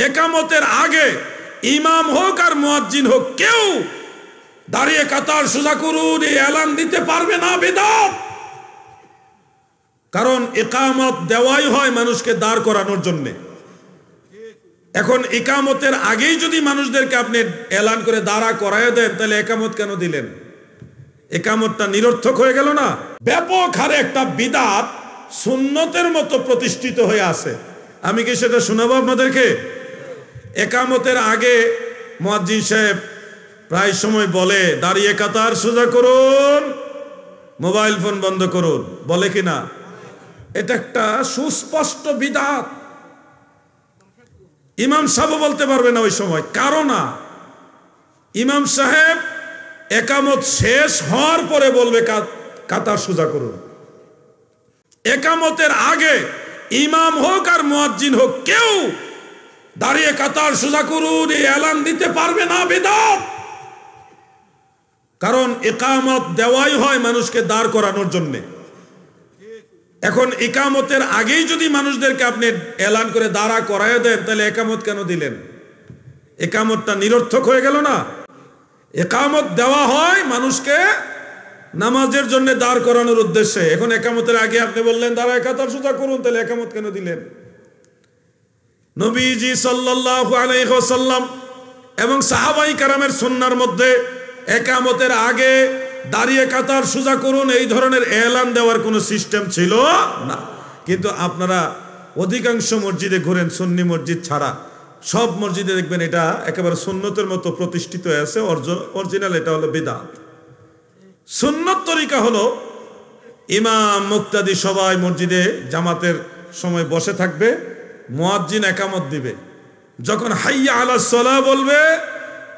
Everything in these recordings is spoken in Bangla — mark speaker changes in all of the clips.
Speaker 1: একামতের আগে ইমাম হোক আর মুয়াজ্জিন হোক কেউ দাঁড়িয়ে কাতার সোজা করুন এই এলান দিতে পারবে না, বিদআত। কারণ ইকামত দেওয়াই হয় মানুষকে দাঁড় করানোর জন্য। এখন ইকামতের আগেই যদি মানুষদেরকে আপনি এলান করে দাঁড়া করায় দেন, তাহলে একামত কেন দিলেন? একামতটা নিরর্থক হয়ে গেল না? ব্যাপক হারে একটা বিদআত সুন্নতের মতো প্রতিষ্ঠিত হয়ে আছে। আমি কি সেটা শোনাবো আপনাদেরকে? একামতের আগে মুয়াজ্জিন সাহেব প্রায় সময় বলে দাঁড়িয়ে কাতার সোজা করুন, মোবাইল ফোন বন্ধ করুন, বলে কিনা? এটা একটা সুস্পষ্ট বিদআত। ইমাম সাহেব বলতে পারবে না ওই সময়, কারণ ইমাম সাহেব একামত শেষ হওয়ার পরে বলবে কাতার সোজা করুন। একামতের আগে ইমাম হোক আর মুয়াজ্জিন হোক কেউ দাঁড়িয়ে কাতার সোজা করুন এই এলান দিতে পারবে না, বিদআত। কারণ ইকামত দেওয়াই হয় মানুষকে দাঁড় করানোর জন্য। এখন ইকামতের আগেই যদি মানুষদেরকে আপনি এলান করে দাঁড়া করায় দেন, তাহলে একামত কেন দিলেন? একামতটা নিরর্থক হয়ে গেল না? একামত দেওয়া হয় মানুষকে নামাজের জন্য দাঁড় করানোর উদ্দেশ্যে। এখন একামতের আগে আপনি বললেন দাঁড়ায় কাতার সোজা করুন, তাহলে একামত কেন দিলেন? নবীজি সাল্লাল্লাহু আলাইহি ওয়াসাল্লাম এবং সাহাবায়ে কেরামের সুন্নাহর মধ্যে একামতের আগে দাঁড়িয়ে কাতার সোজা করুন এই ধরনের এলান দেওয়ার কোনো সিস্টেম ছিল না। কিন্তু আপনারা অধিকাংশ মসজিদে ঘুরেন, সুন্নি মসজিদ ছাড়া সব মসজিদে দেখবেন এটা একেবারে সুন্নতের মতো প্রতিষ্ঠিত হয়েছে। অরিজিনাল এটা হলো বিদআত। সুন্নত তরিকা হলো ইমাম মুক্তাদি সবাই মসজিদে জামাতের সময় বসে থাকবে, মুয়াজ্জিন একামত দিবে, যখন হাইয়া আলাস সালাহ বলবে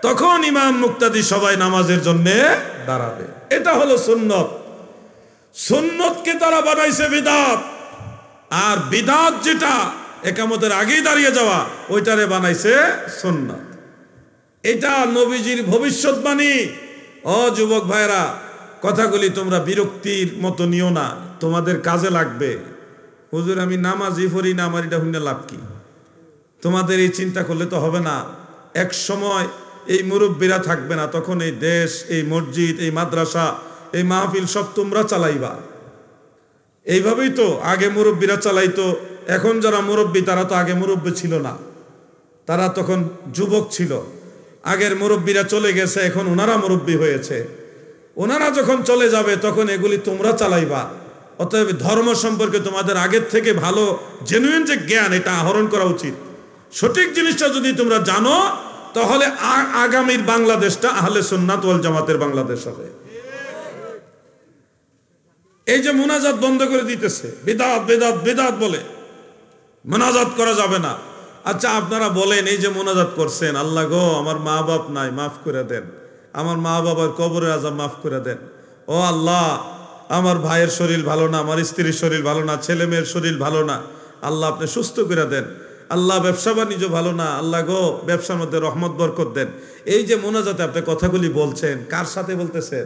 Speaker 1: তখন ইমাম মুক্তাদি সবাই নামাজের জন্য দাঁড়াবে। এটা হলো সুন্নত। সুন্নতকে তারা বানাইছে বিদআত, আর বিদআত যেটা একামতের আগেই দাঁড়িয়ে যাওয়া ওইটারে বানাইছে সুন্নাত। এটা নবীজির ভবিষ্যৎবাণী। ও যুবক ভাইরা, কথাগুলি তোমরা বিরক্তির মতো নিও না, তোমাদের কাজে লাগবে। হুজুর আমি নামাজই পড়ি না, আমার এটা হইনা লাভ কি? তোমাদের এই চিন্তা করলে তো হবে না। এক সময় এই মুরব্বীরা থাকবে না, তখন এই দেশ, এই মসজিদ, এই মাদ্রাসা, এই মাহফিল সব তোমরা চালাইবা। এইভাবেই তো আগে মুরব্বীরা চালাইতো। এখন যারা মুরব্বী তারা তো আগে মুরব্বী ছিল না, তারা তখন যুবক ছিল। আগের মুরব্বীরা চলে গেছে, এখন ওনারা মুরব্বী হয়েছে। ওনারা যখন চলে যাবে তখন এগুলি তোমরা চালাইবা। অতএব ধর্ম সম্পর্কে তোমাদের আগের থেকে ভালো জেনুইন যে জ্ঞান, এটা আহরণ করা উচিত। সঠিক জিনিসটা যদি তোমরা জানো, তাহলে আগামীর বাংলাদেশটা আহলে সুন্নাত ওয়াল জামাতের বাংলাদেশ হবে। এই যে মুনাজাত বন্ধ করে দিতেছে, বিদআত বিদআত বিদআত বলে মুনাজাত করা যাবে না। আচ্ছা আপনারা বলেন, এই যে মুনাজাত করছেন, আল্লাহ গো আমার মা বাপ নাই, মাফ করে দেন, আমার মা বাবার কবরের আযাব মাফ করে দেন। ও আল্লাহ আমার ভাইয়ের শরীর ভালো না, আমার স্ত্রীর শরীর ভালো না, ছেলে মেয়ের শরীর ভালো না, আল্লাহ আপনি সুস্থ করে দেন। আল্লাহ ব্যবসা বাণিজ্য ভালো না, আল্লাহ গো ব্যবসার মধ্যে রহমত বরকত দেন। এই যে মুনাজাতে আপনি কথাগুলি বলছেন, কার সাথে বলতেছেন?